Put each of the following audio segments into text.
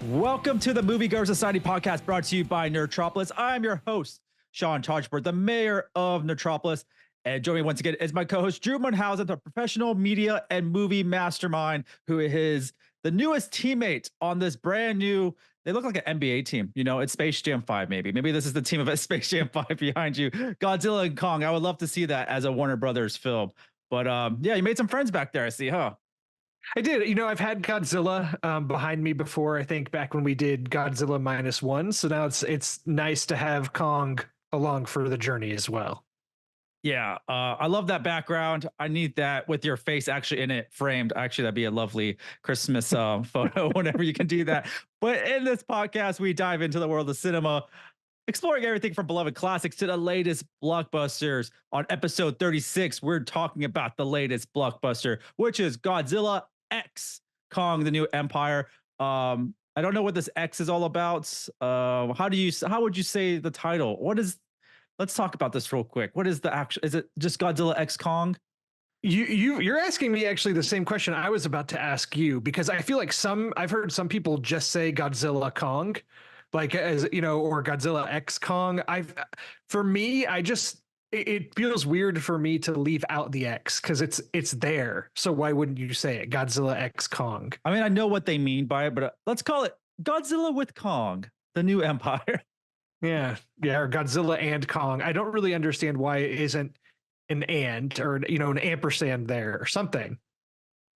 Welcome to the Moviegoer Society podcast brought to you by Nerdtropolis. I'm your host, Sean Tajipour, the mayor of Nerdtropolis. And joining me once again is my co-host, Drew Munhausen, the professional media and movie mastermind, who is the newest teammate on this brand new, they look like an NBA team. You know, it's Space Jam 5, maybe. Maybe this is the team of Space Jam 5 behind you. Godzilla and Kong. I would love to see that as a Warner Brothers film. But yeah, you made some friends back there, I see, huh? I did. You know, I've had Godzilla behind me before. I think back when we did Godzilla -1. So now it's nice to have Kong along for the journey as well. Yeah, I love that background. I need that with your face actually in it framed. Actually, that'd be a lovely Christmas photo whenever you can do that. But in this podcast, we dive into the world of cinema, exploring everything from beloved classics to the latest blockbusters. On episode 36, we're talking about the latest blockbuster, which is Godzilla X Kong, the new Empire. I don't know what this X is all about. How would you say the title? Let's talk about this real quick. What is the actual, is it just Godzilla X Kong? You're asking me actually the same question I was about to ask you, because I feel like I've heard some people just say Godzilla Kong, like, as you know, or Godzilla X Kong. For me, it feels weird for me to leave out the X because it's there. So why wouldn't you say it, Godzilla X Kong? I mean, I know what they mean by it, but let's call it Godzilla with Kong, the new Empire. Yeah, or Godzilla and Kong. I don't really understand why it isn't an and, or an ampersand there or something.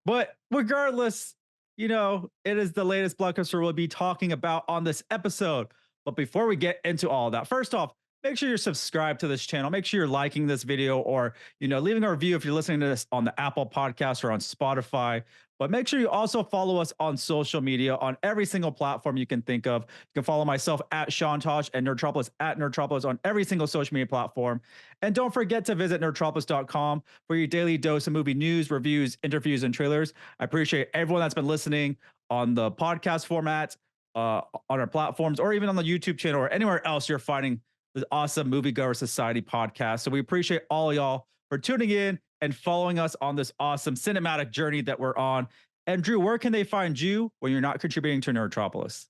But regardless, it is the latest blockbuster we'll be talking about on this episode. But before we get into all of that, first off, make sure you're subscribed to this channel. Make sure you're liking this video, or leaving a review if you're listening to this on the Apple Podcast or on Spotify. But make sure you also follow us on social media on every single platform you can think of. You can follow myself at Sean Tosh and Nerdtropolis at Nerdtropolis on every single social media platform. And don't forget to visit nerdtropolis.com for your daily dose of movie news, reviews, interviews, and trailers. I appreciate everyone that's been listening on the podcast format, on our platforms, or even on the YouTube channel or anywhere else you're finding the awesome Moviegoer Society podcast. So we appreciate all y'all for tuning in and following us on this awesome cinematic journey that we're on. And Drew, where can they find you when you're not contributing to Nerdtropolis?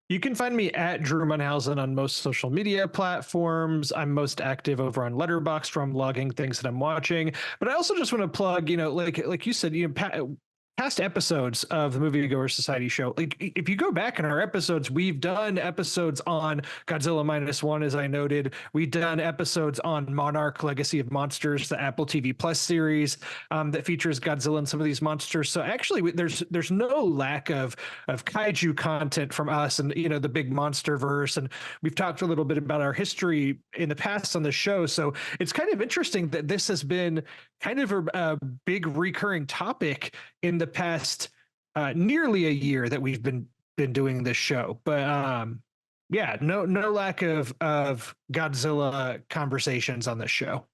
You can find me at Drew Munhausen on most social media platforms. I'm most active over on Letterboxd, where I'm logging things that I'm watching. But I also just want to plug, like you said, past episodes of the Moviegoer Society show. Like, if you go back in our episodes, we've done episodes on Godzilla -1, as I noted. We've done episodes on Monarch: Legacy of Monsters, the Apple TV Plus series that features Godzilla and some of these monsters. So actually, there's no lack of kaiju content from us and the big monster verse. And we've talked a little bit about our history in the past on the show. So it's kind of interesting that this has been kind of a big recurring topic in the past nearly a year that we've been doing this show. But yeah, no lack of Godzilla conversations on this show.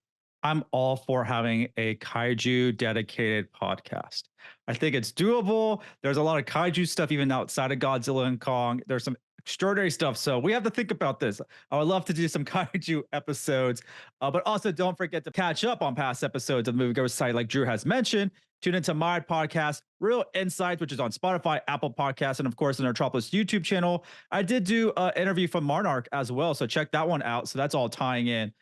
I'm all for having a kaiju dedicated podcast. I think it's doable. There's a lot of kaiju stuff even outside of Godzilla and Kong. There's some extraordinary stuff. So we have to think about this. I would love to do some kaiju episodes, but also don't forget to catch up on past episodes of the Moviegoer Society, like Drew has mentioned. Tune into my podcast, Real Insights, which is on Spotify, Apple Podcasts, and of course, the Nerdtropolis YouTube channel. I did do an interview from Monarch as well, so check that one out. So that's all tying in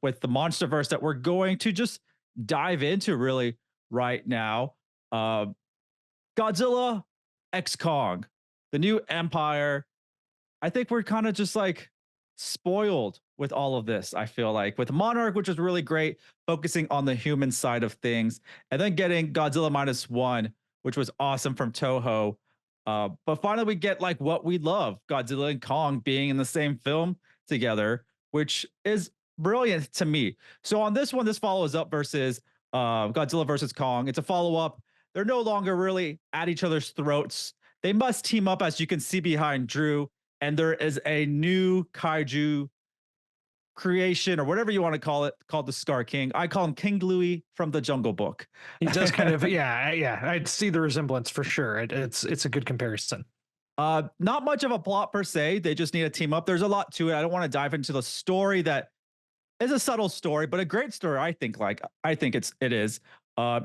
with the MonsterVerse that we're going to just dive into really right now. Godzilla X Kong, the new Empire. I think we're kind of just like spoiled with all of this. I feel like with Monarch, which was really great, focusing on the human side of things, and then getting Godzilla -1, which was awesome from Toho. But finally, we get like what we love: Godzilla and Kong being in the same film together, which is brilliant to me. So on this one, this follows up versus Godzilla versus Kong. It's a follow up. They're no longer really at each other's throats. They must team up, as you can see behind Drew. And there is a new kaiju creation, or whatever you want to call it, called the Scar King. I call him King Louis from the Jungle Book. He does kind of, yeah. I'd see the resemblance for sure. It's a good comparison. Not much of a plot per se. They just need to team up. There's a lot to it. I don't want to dive into the story that is a subtle story, but a great story. I think it is.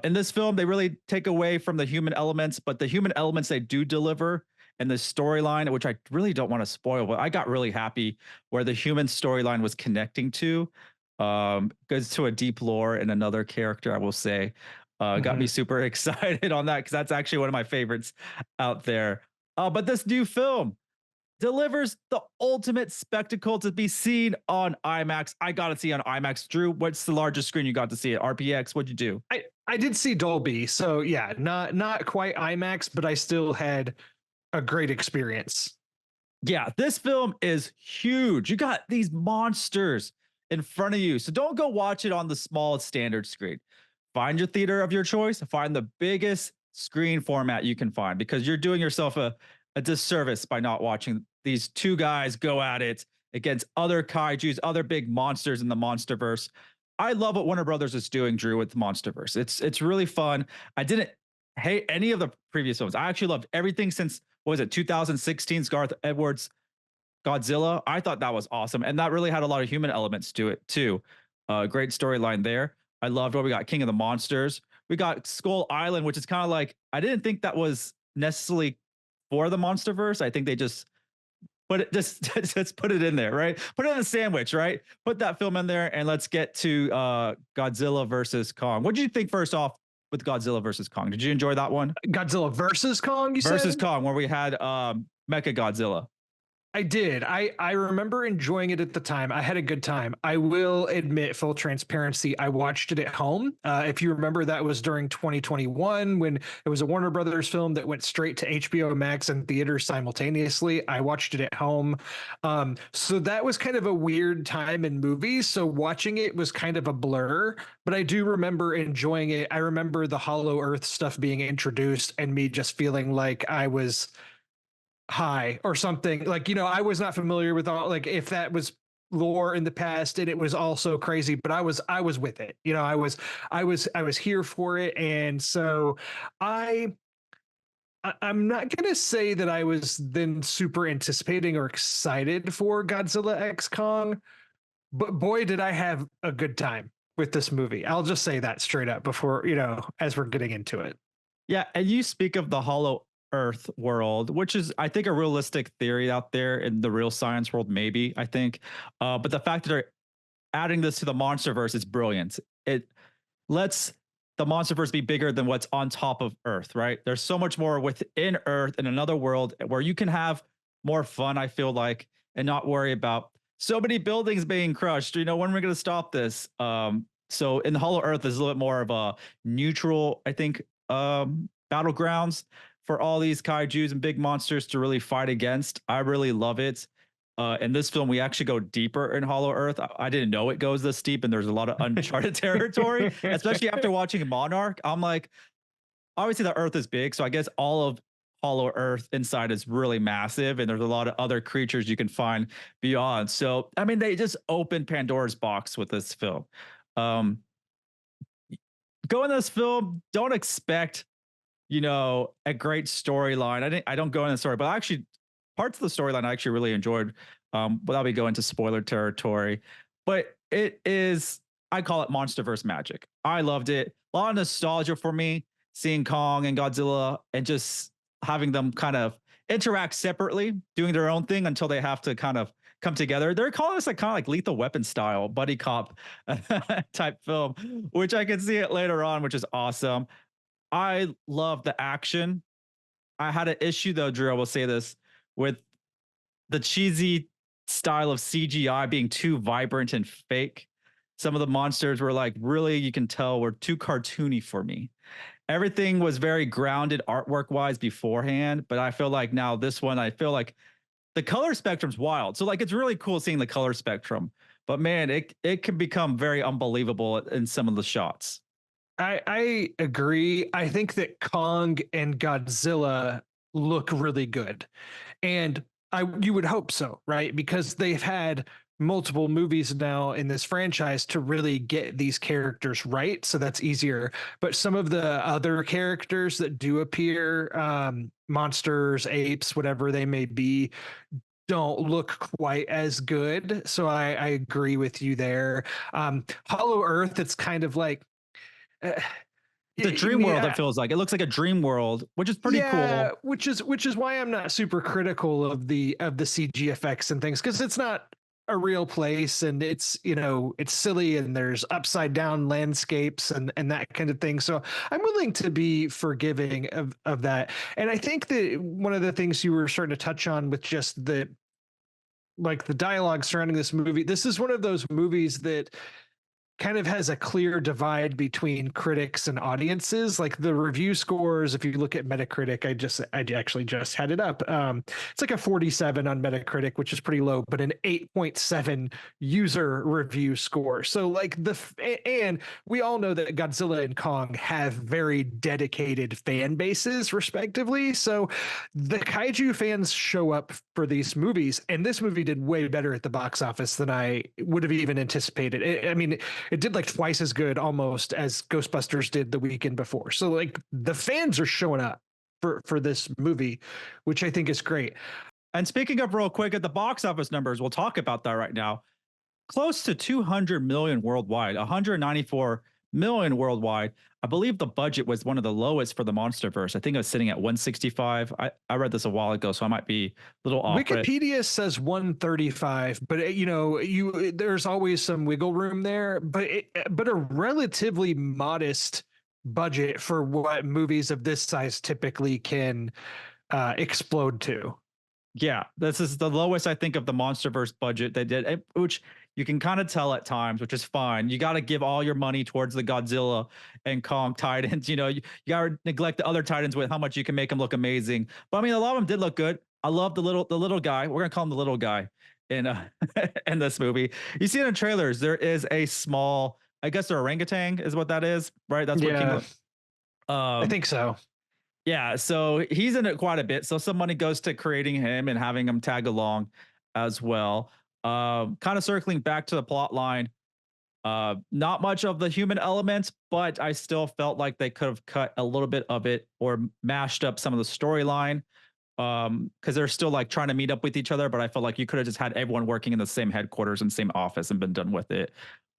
In this film, they really take away from the human elements, but the human elements they do deliver. and the storyline, which I really don't want to spoil, but I got really happy where the human storyline was connecting to. Goes to a deep lore and another character, I will say. Got me Mhm. super excited on that because that's actually one of my favorites out there. But this new film delivers the ultimate spectacle to be seen on IMAX. I got to see on IMAX. Drew, what's the largest screen you got to see at RPX? What'd you do? I did see Dolby, so yeah, not quite IMAX, but I still had a great experience. Yeah, this film is huge. You got these monsters in front of you. So don't go watch it on the small standard screen. Find your theater of your choice, find the biggest screen format you can find because you're doing yourself a disservice by not watching these two guys go at it against other kaijus, other big monsters in the Monsterverse. I love what Warner Brothers is doing, Drew, with the Monsterverse. It's really fun. I didn't hate any of the previous films. I actually loved everything since what was it, 2016's Garth Edwards Godzilla. I thought that was awesome. And that really had a lot of human elements to it too. Great storyline there. I loved what we got King of the Monsters. We got Skull Island, which is kind of like, I didn't think that was necessarily for the Monsterverse. I think they just put it just put it in there, right? Put it in a sandwich, right? Put that film in there and let's get to Godzilla versus Kong. What did you think first off with Godzilla versus Kong? Did you enjoy that one? Godzilla versus Kong, you Versus said? Kong, where we had Mecha Godzilla. I did. I remember enjoying it at the time. I had a good time. I will admit, full transparency, I watched it at home. If you remember, that was during 2021 when it was a Warner Brothers film that went straight to HBO Max and theaters simultaneously. I watched it at home. So that was kind of a weird time in movies. So watching it was kind of a blur, but I do remember enjoying it. I remember the Hollow Earth stuff being introduced and me just feeling like I was high or something. Like, I was not familiar with all, like, if that was lore in the past and it was all so crazy, but I was with it. I was here for it. And so I'm not going to say that I was then super anticipating or excited for Godzilla X Kong, but boy, did I have a good time with this movie. I'll just say that straight up before, as we're getting into it. Yeah, and you speak of the Hollow Earth world, which is, I think, a realistic theory out there in the real science world, maybe, I think. But the fact that they're adding this to the Monsterverse is brilliant. It lets the Monsterverse be bigger than what's on top of Earth, right? There's so much more within Earth in another world where you can have more fun, I feel like, and not worry about so many buildings being crushed. When are we going to stop this? So in the Hollow Earth, there's a little bit more of a neutral, I think, battlegrounds for all these kaijus and big monsters to really fight against. I really love it. In this film, we actually go deeper in Hollow Earth. I didn't know it goes this deep, and there's a lot of uncharted territory, especially after watching Monarch. I'm like, obviously the Earth is big, so I guess all of Hollow Earth inside is really massive, and there's a lot of other creatures you can find beyond. So, I mean, they just opened Pandora's box with this film. Um, Go in this film, don't expect a great storyline. I don't go into the story, but actually parts of the storyline I actually really enjoyed. Without me going into spoiler territory, but it is, I call it Monsterverse magic. I loved it. A lot of nostalgia for me, seeing Kong and Godzilla and just having them kind of interact separately, doing their own thing until they have to kind of come together. They're calling this like kind of like Lethal Weapon style buddy cop type film, which I can see it later on, which is awesome. I love the action. I had an issue though, Drew. I will say this with the cheesy style of CGI being too vibrant and fake. Some of the monsters were like really, you can tell, were too cartoony for me. Everything was very grounded artwork wise beforehand, but I feel like now this one, I feel like the color spectrum's wild. So like it's really cool seeing the color spectrum, but man, it can become very unbelievable in some of the shots. I agree. I think that Kong and Godzilla look really good. And you would hope so, right? Because they've had multiple movies now in this franchise to really get these characters right. So that's easier. But some of the other characters that do appear, monsters, apes, whatever they may be, don't look quite as good. So I agree with you there. Hollow Earth, it's kind of like, uh, It's a dream world. It feels like it looks like a dream world, which is pretty yeah, cool. which is why I'm not super critical of the CG effects and things, because it's not a real place, and it's, you know, it's silly, and there's upside down landscapes and that kind of thing. So I'm willing to be forgiving of that. And I think that one of the things you were starting to touch on with just the like the dialogue surrounding this movie, this is one of those movies that kind of has a clear divide between critics and audiences. Like the review scores, if you look at Metacritic, I actually just had it up. It's like a 47 on Metacritic, which is pretty low, but an 8.7 user review score. So like and we all know that Godzilla and Kong have very dedicated fan bases respectively. So the kaiju fans show up for these movies, and this movie did way better at the box office than I would have even anticipated. I mean, it did like twice as good almost as Ghostbusters did the weekend before. So like the fans are showing up for this movie, which I think is great. And speaking of real quick at the box office numbers, we'll talk about that right now. Close to 200 million worldwide, 194 million worldwide. I believe the budget was one of the lowest for the MonsterVerse. I think it was sitting at 165. I read this a while ago, so I might be a little off. Wikipedia says 135, but you know, there's always some wiggle room there. But a relatively modest budget for what movies of this size typically can explode to. Yeah, this is the lowest I think of the MonsterVerse budget they did, which you can kind of tell at times, which is fine. You got to give all your money towards the Godzilla and Kong titans. You know, you got to neglect the other titans with how much you can make them look amazing. But I mean, a lot of them did look good. I love the little guy. We're gonna call him the little guy in in this movie. You see in the trailers, there is a small, I guess, their orangutan is what that is, right? That's what King. I think so. Yeah, so he's in it quite a bit. So some money goes to creating him and having him tag along as well. Kind of circling back to the plot line. Not much of the human elements, but I still felt like they could have cut a little bit of it or mashed up some of the storyline. Because they're still like trying to meet up with each other, but I felt like you could have just had everyone working in the same headquarters and same office and been done with it.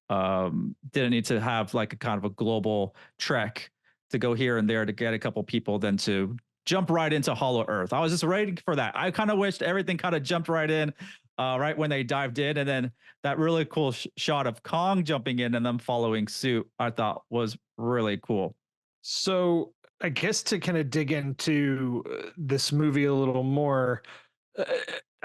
Didn't need to have like a kind of a global trek to go here and there to get a couple people, then to jump right into Hollow Earth. I was just waiting for that. I kind of wished everything kind of jumped right in, right when they dived in, and then that really cool shot of Kong jumping in and them following suit, I thought was really cool. So I guess to kind of dig into this movie a little more,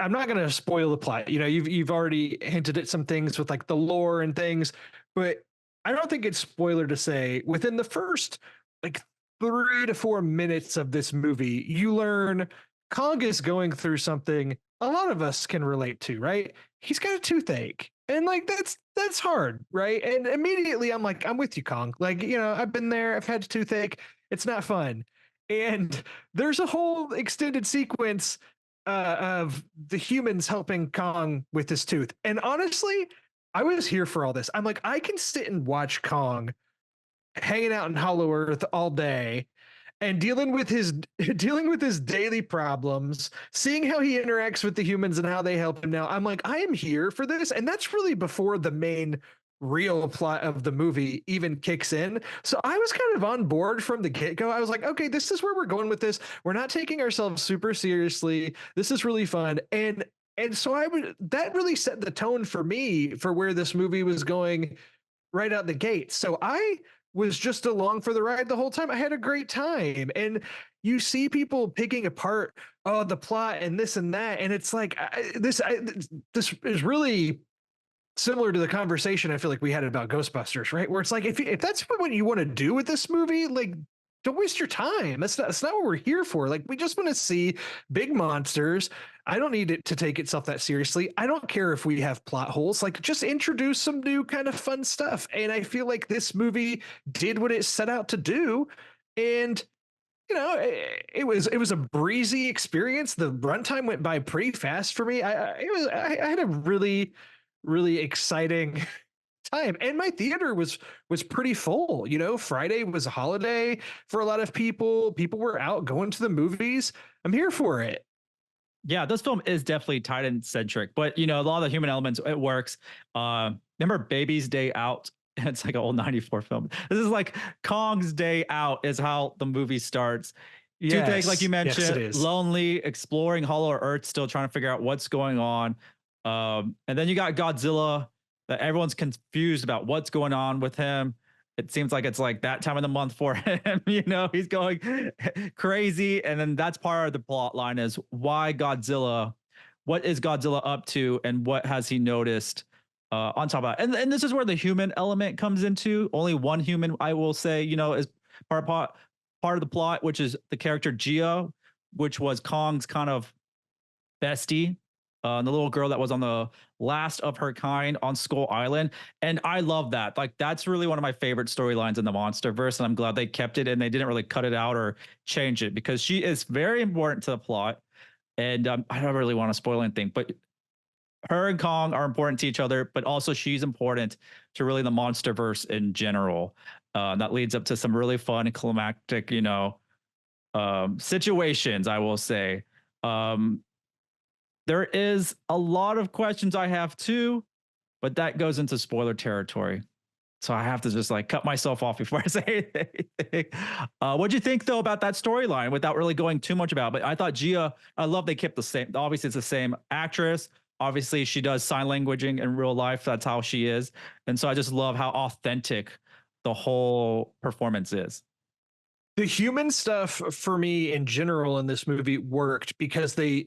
I'm not going to spoil the plot. You know, you've already hinted at some things with like the lore and things, but I don't think it's spoiler to say within the first like 3 to 4 minutes of this movie, you learn Kong is going through something a lot of us can relate to, right? He's got a toothache. And like that's hard, right? And immediately I'm like, I'm with you, Kong. Like, you know, I've been there, I've had a toothache. It's not fun. And there's a whole extended sequence of the humans helping Kong with his tooth. And honestly, I was here for all this. I'm like, I can sit and watch Kong hanging out in Hollow Earth all day and dealing with his daily problems, seeing how he interacts with the humans and how they help him now. I'm like, I am here for this. And that's really before the main real plot of the movie even kicks in. So I was kind of on board from the get-go. I was like, okay, this is where we're going with this. We're not taking ourselves super seriously. This is really fun. And so that really set the tone for me for where this movie was going right out the gate. So I was just along for the ride the whole time. I had a great time. And you see people picking apart, oh, the plot and this and that. And it's like, this is really similar to the conversation I feel like we had about Ghostbusters, right? Where it's like, if that's what you want to do with this movie, like, don't waste your time. That's not what we're here for. Like, we just want to see big monsters. I don't need it to take itself that seriously. I don't care if we have plot holes. Like, just introduce some new kind of fun stuff. And I feel like this movie did what it set out to do. And you know, it was a breezy experience. The runtime went by pretty fast for me. I had a really exciting time, and my theater was pretty full. You know, Friday was a holiday for a lot of people. People were out going to the movies. I'm here for it. Yeah, this film is definitely Titan centric, but you know, a lot of the human elements, it works. Remember Baby's Day Out It's like an old 94 film. This is like Kong's Day Out is how the movie starts. You think, like you Yes, it mentioned, is. lonely, exploring Hollow Earth, still trying to figure out what's going on. And then you got Godzilla that everyone's confused about what's going on with him. It seems like it's like that time of the month for him. He's going crazy. And then that's part of the plot line is why Godzilla, what is Godzilla up to and what has he noticed on top of that? And this is where the human element comes into. Only one human, I will say, is part of the plot, which is the character Gia, which was Kong's kind of bestie, the little girl that was on the last of her kind on Skull Island. And I love that. Like, that's really one of my favorite storylines in the MonsterVerse. And I'm glad they kept it and they didn't really cut it out or change it because she is very important to the plot. And I don't really want to spoil anything, but her and Kong are important to each other, but also she's important to really the MonsterVerse in general. That leads up to some really fun climactic, situations, I will say. There is a lot of questions I have too, but that goes into spoiler territory. So I have to just like cut myself off before I say anything. What'd you think though about that storyline without really going too much about it? But I thought Gia, I love they kept the same. Obviously, it's the same actress. Obviously, she does sign languaging in real life. That's how she is. And so I just love how authentic the whole performance is. The human stuff for me in general in this movie worked because the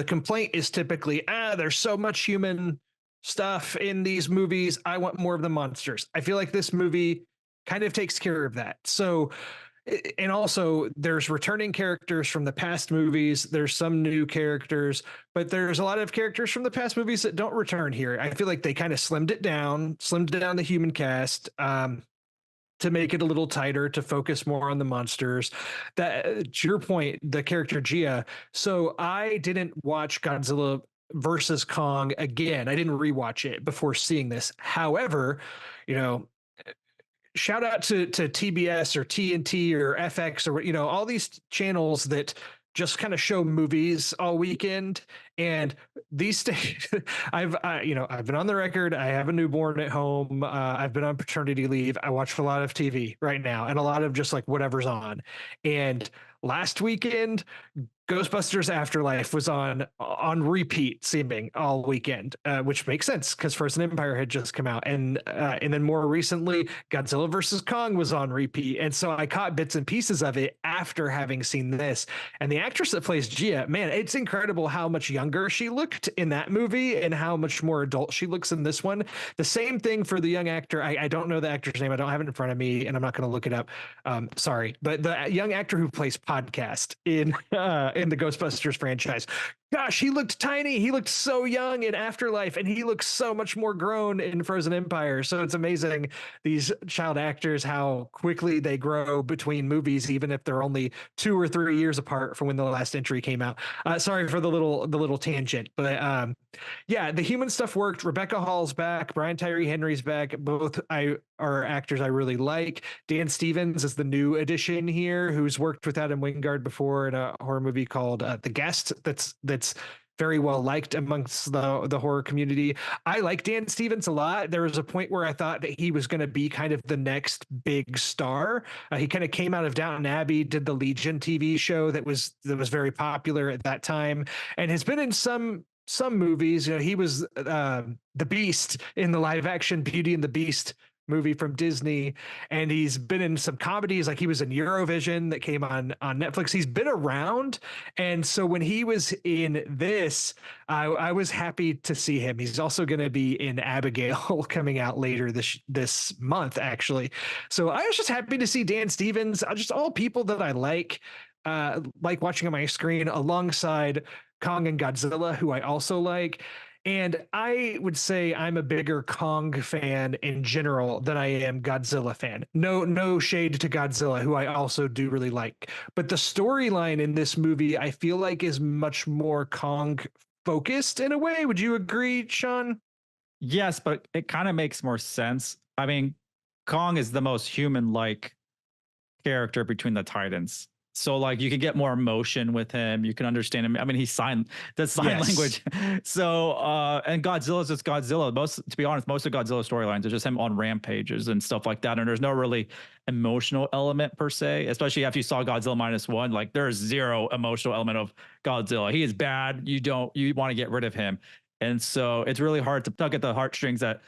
complaint is typically, there's so much human stuff in these movies. I want more of the monsters. I feel like this movie kind of takes care of that. So, and also there's returning characters from the past movies. There's some new characters, but there's a lot of characters from the past movies that don't return here. I feel like they kind of slimmed down the human cast. To make it a little tighter, to focus more on the monsters. That, to your point, the character Gia. So I didn't watch Godzilla versus Kong again. I didn't rewatch it before seeing this. However, shout out to TBS or TNT or FX or all these channels that just kind of show movies all weekend. And these days, I've been on the record. I have a newborn at home. I've been on paternity leave. I watch a lot of TV right now and a lot of just like whatever's on. And last weekend, Ghostbusters Afterlife was on repeat, seeming all weekend, which makes sense because Frozen Empire had just come out, and then more recently, Godzilla vs Kong was on repeat, and so I caught bits and pieces of it after having seen this. And the actress that plays Gia, man, it's incredible how much younger she looked in that movie and how much more adult she looks in this one. The same thing for the young actor. I don't know the actor's name. I don't have it in front of me, and I'm not going to look it up. Sorry, but the young actor who plays Podcast in the Ghostbusters franchise. Gosh, he looked tiny. He looked so young in Afterlife, and he looks so much more grown in Frozen Empire. So it's amazing, these child actors, how quickly they grow between movies, even if they're only 2 or 3 years apart from when the last entry came out. Sorry for the little tangent, but yeah, the human stuff worked. Rebecca Hall's back. Brian Tyree Henry's back. Both are actors I really like. Dan Stevens is the new addition here, who's worked with Adam Wingard before in a horror movie called The Guest. That's very well liked amongst the horror community. I like Dan Stevens a lot. There was a point where I thought that he was going to be kind of the next big star. He kind of came out of Downton Abbey, did the Legion TV show that was very popular at that time, and has been in some movies. He was the Beast in the live action Beauty and the Beast movie from Disney, and he's been in some comedies, like he was in Eurovision that came on Netflix. He's been around, and so when he was in this, I was happy to see him. He's also going to be in Abigail coming out later this month, actually. So I was just happy to see Dan Stevens, just all people that I like watching on my screen alongside Kong and Godzilla, who I also like. And I would say I'm a bigger Kong fan in general than I am Godzilla fan. No shade to Godzilla, who I also do really like. But the storyline in this movie, I feel like, is much more Kong focused in a way. Would you agree, Sean? Yes, but it kind of makes more sense. I mean, Kong is the most human-like character between the Titans. So like you can get more emotion with him. You can understand him. I mean, he's that's sign Yes. language. So and Godzilla's just Godzilla. Most to be honest, most of Godzilla storylines are just him on rampages and stuff like that. And there's no really emotional element per se, especially after you saw Godzilla -1. Like there's zero emotional element of Godzilla. He is bad. You want to get rid of him. And so it's really hard to tug at the heartstrings that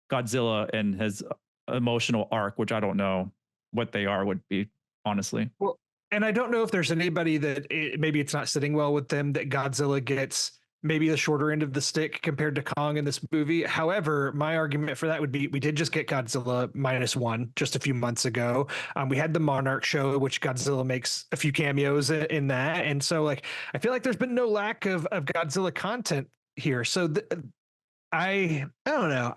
Godzilla and his emotional arc, which I don't know what they are, would be honestly. Well, and I don't know if there's anybody that maybe it's not sitting well with them that Godzilla gets maybe the shorter end of the stick compared to Kong in this movie. However, my argument for that would be we did just get Godzilla -1 just a few months ago. We had the Monarch show, which Godzilla makes a few cameos in that, and so like I feel like there's been no lack of Godzilla content here. So I don't know.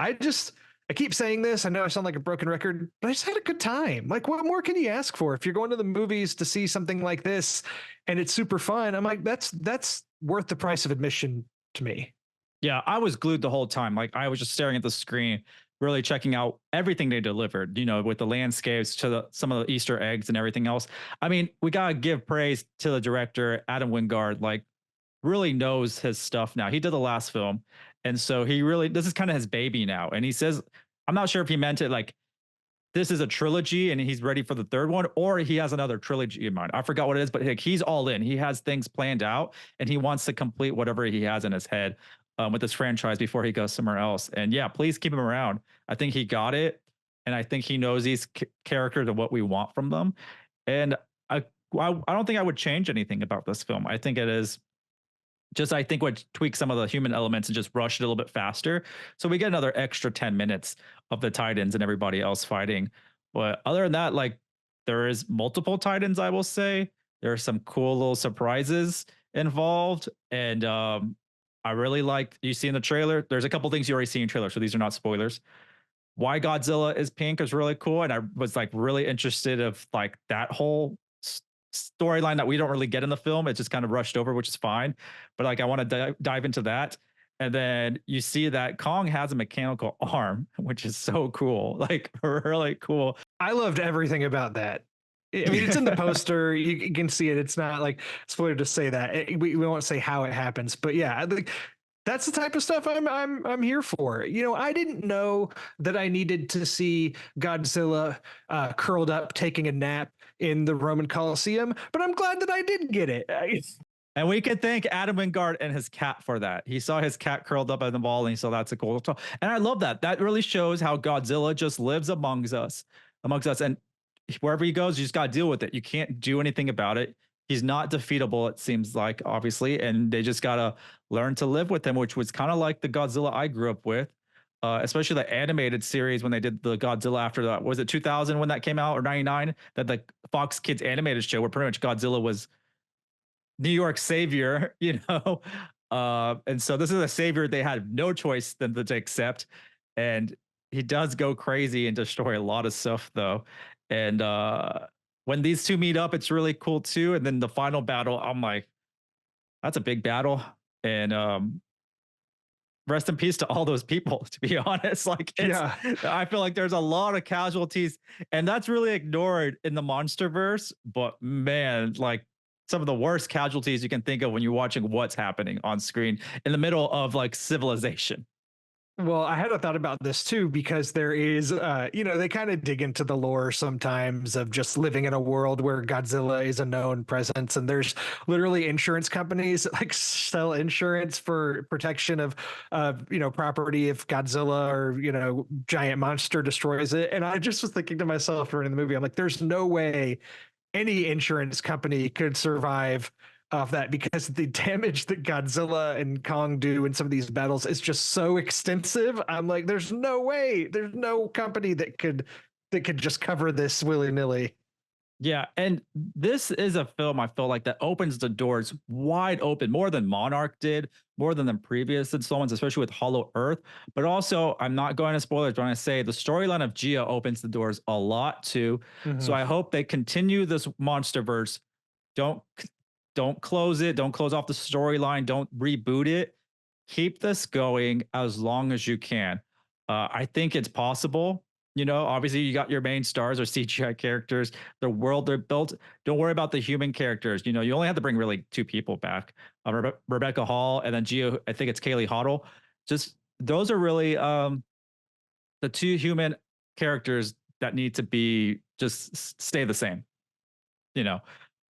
I keep saying this. I know I sound like a broken record, but I just had a good time. Like, what more can you ask for? If you're going to the movies to see something like this and it's super fun, I'm like, that's worth the price of admission to me. Yeah, I was glued the whole time. Like I was just staring at the screen, really checking out everything they delivered, with the landscapes to some of the Easter eggs and everything else. I mean, we gotta give praise to the director, Adam Wingard, like really knows his stuff now. He did the last film. And so he really this is kind of his baby now. And he says, I'm not sure if he meant it like this is a trilogy and he's ready for the third one, or he has another trilogy in mind. I forgot what it is, but like, he's all in. He has things planned out and he wants to complete whatever he has in his head with this franchise before he goes somewhere else. And yeah, please keep him around. I think he got it. And I think he knows these characters and what we want from them. And I don't think I would change anything about this film. I think it is just I think would tweak some of the human elements and just rush it a little bit faster. So we get another extra 10 minutes of the Titans and everybody else fighting. But other than that, like there is multiple Titans, I will say. There are some cool little surprises involved. And I really like you see in the trailer. There's a couple things you already see in trailer, so these are not spoilers. Why Godzilla is pink is really cool. And I was like really interested of like that whole storyline that we don't really get in the film. It's just kind of rushed over, which is fine. But like, I want to dive into that. And then you see that Kong has a mechanical arm, which is so cool, like really cool. I loved everything about that. I mean, it's in the poster. You can see it. It's not like spoiler to say that. We won't say how it happens, but yeah, like that's the type of stuff I'm here for. I didn't know that I needed to see Godzilla curled up taking a nap in the Roman Colosseum, but I'm glad that I did get it. And we could thank Adam Wingard and his cat for that. He saw his cat curled up in the ball, and he saw that's a cool. And I love that. That really shows how Godzilla just lives amongst us, and wherever he goes, you just got to deal with it. You can't do anything about it. He's not defeatable, it seems like, obviously, and they just gotta learn to live with him, which was kind of like the Godzilla I grew up with, especially the animated series when they did the Godzilla after that. Was it 2000 when that came out or 99? That the Fox Kids animated show where pretty much Godzilla was New York's savior, and so this is a savior they had no choice than to accept, and he does go crazy and destroy a lot of stuff though, and when these two meet up, it's really cool too. And then the final battle, I'm like, that's a big battle. And rest in peace to all those people, to be honest. Like, Yeah. I feel like there's a lot of casualties, and that's really ignored in the monster verse. But man, like some of the worst casualties you can think of when you're watching what's happening on screen in the middle of like civilization. Well, I had a thought about this too, because there is, they kind of dig into the lore sometimes of just living in a world where Godzilla is a known presence. And there's literally insurance companies that like sell insurance for protection of, property if Godzilla or, giant monster destroys it. And I just was thinking to myself during the movie, I'm like, there's no way any insurance company could survive off that, because the damage that Godzilla and Kong do in some of these battles is just so extensive. I'm like, there's no way, there's no company that could just cover this willy-nilly. Yeah, and this is a film I feel like that opens the doors wide open, more than Monarch did, more than the previous installments, especially with Hollow Earth. But also, I'm not going to spoilers, but I say the storyline of Gia opens the doors a lot too. So I hope they continue this MonsterVerse. Don't close it. Don't close off the storyline. Don't reboot it. Keep this going as long as you can. I think it's possible. You know, obviously you got your main stars or CGI characters, the world they're built. Don't worry about the human characters. You know, you only have to bring really two people back, Rebecca Hall and then Geo. I think it's Kaylee Hoddle. Just those are really the two human characters that need to be just stay the same. You know,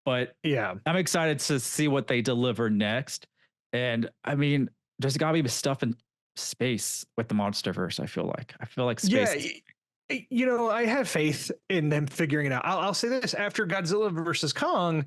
but Yeah. I'm excited to see what they deliver next. And I mean, there's got to be stuff in space with the MonsterVerse. I feel like Yeah. space is You know, I have faith in them figuring it out. I'll say this: after Godzilla versus Kong,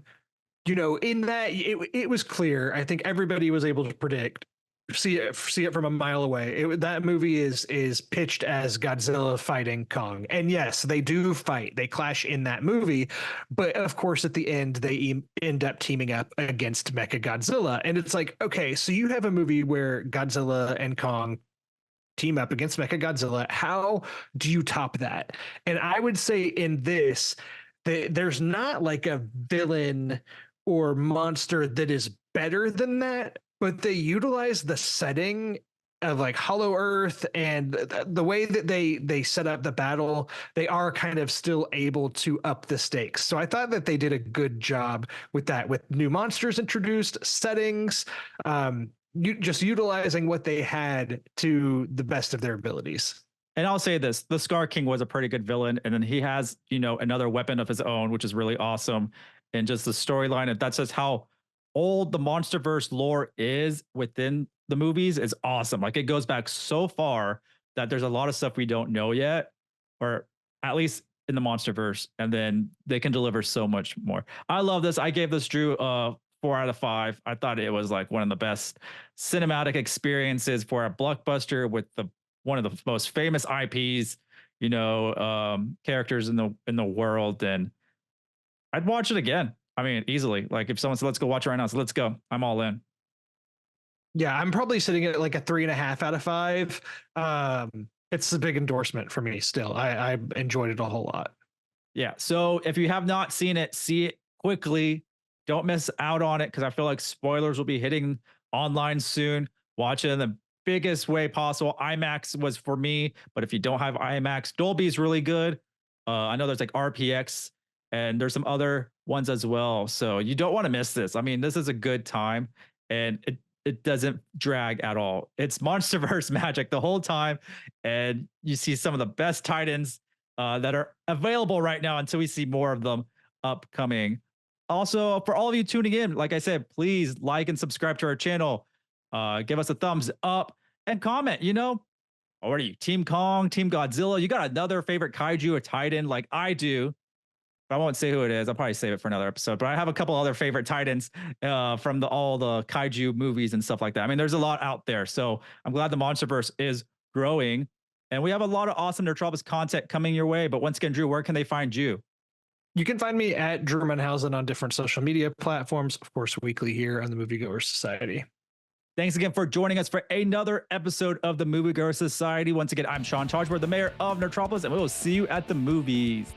you know, in that it was clear. I think everybody was able to predict, see it from a mile away. That movie is pitched as Godzilla fighting Kong, and yes, they do fight. They clash in that movie, but of course, at the end, they end up teaming up against Mechagodzilla, and it's like, okay, so you have a movie where Godzilla and Kong team up against Mechagodzilla. How do you top that? And I would say in this, there's not like a villain or monster that is better than that, but they utilize the setting of like Hollow Earth and the way that they set up the battle. They are kind of still able to up the stakes. So I thought that they did a good job with that, with new monsters introduced, settings, you just utilizing what they had to the best of their abilities. And I'll say this, the Scar King was a pretty good villain. And then he has, you know, another weapon of his own, which is really awesome. And just the storyline, and that's just how old the MonsterVerse lore is within the movies is awesome. Like it goes back so far that there's a lot of stuff we don't know yet, or at least in the MonsterVerse. And then they can deliver so much more. I love this. I gave this Drew 4 out of 5. I thought it was like one of the best cinematic experiences for a blockbuster with one of the most famous IPs, you know, characters in the world, and I'd watch it again. I mean, easily. Like if someone said, "Let's go watch it right now," so let's go. I'm all in. Yeah, I'm probably sitting at like a 3.5 out of 5. It's a big endorsement for me still. I enjoyed it a whole lot. Yeah. So if you have not seen it, see it quickly. Don't miss out on it because I feel like spoilers will be hitting online soon. Watch it in the biggest way possible. IMAX was for me, but if you don't have IMAX, Dolby is really good. I know there's like RPX and there's some other ones as well. So you don't want to miss this. I mean, this is a good time and it doesn't drag at all. It's MonsterVerse magic the whole time. And you see some of the best Titans that are available right now until we see more of them upcoming. Also, for all of you tuning in, like I said, please like and subscribe to our channel. Give us a thumbs up and comment. You know, what are you, Team Kong, Team Godzilla? You got another favorite kaiju or Titan like I do. But I won't say who it is. I'll probably save it for another episode. But I have a couple other favorite Titans from all the kaiju movies and stuff like that. I mean, there's a lot out there. So I'm glad the MonsterVerse is growing. And we have a lot of awesome Nerdtropolis content coming your way. But once again, Drew, where can they find you? You can find me at Drew Munhausen on different social media platforms, of course, weekly here on the Moviegoer Society. Thanks again for joining us for another episode of the Moviegoer Society. Once again, I'm Sean Tajipour, the mayor of Nerdtropolis, and we will see you at the movies.